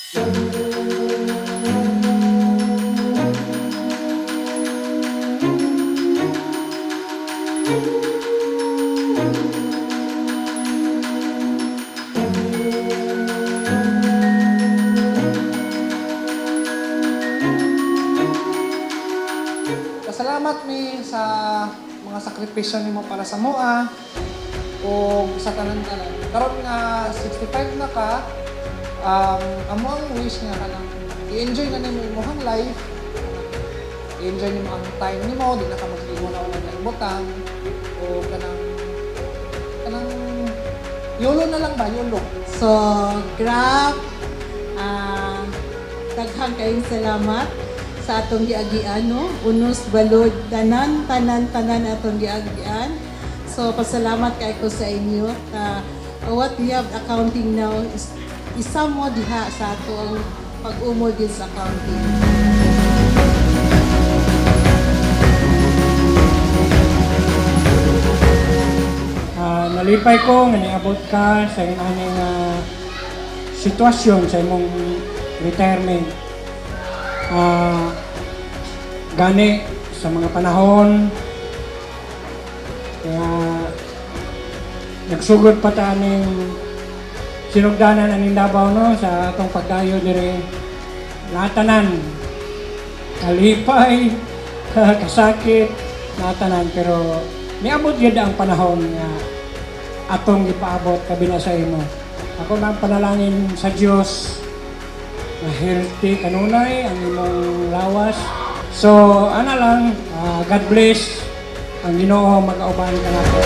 Salamat mi sa mga sakripisyo nimo para sa moa o sa tanan-tanan. Karon nga 65 na ka, amo ang wish nga kanang i-enjoy na nimo imong life. I-enjoy nimo ang time nimo, di na ka mag-ingon na ulang naibutang o kanang YOLO na lang ba, YOLO. So, Grab, daghang kayong salamat sa atong giagian, no? Unos, balod, tanan atong giagian. So, pasalamat kay ko sa inyo. What we have accounting now is isa mo diha sa atong pag-umol din sa accounting. Nalipay ko nga niabot ka sa inyong sitwasyon sa imong retirement. Gani sa mga panahon kaya nagsugod pa ta ning sinugdanan aning Davao, no, sa atong pagdayo dire natanan kalipay kasakit natanan, pero niabot gyud ang panahon nga atong gipaabot kabila sa imo. Ako nang panalangin sa Dios na healthy kanunay ang imong lawas. So, ana lang, God bless ang Ginoo, mag-auban ka nato.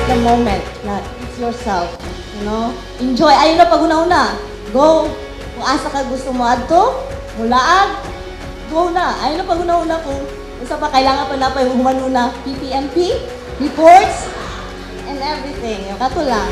The moment na it's yourself, you know? Enjoy, ayun na pag-una-una. Go. Kung asa ka gusto mo adto, mulaag, go na. Ayun na pag-una-una kung isa pa kailangan pa na pa yung humanuna PPMP, reports, and everything. Yung kato lang.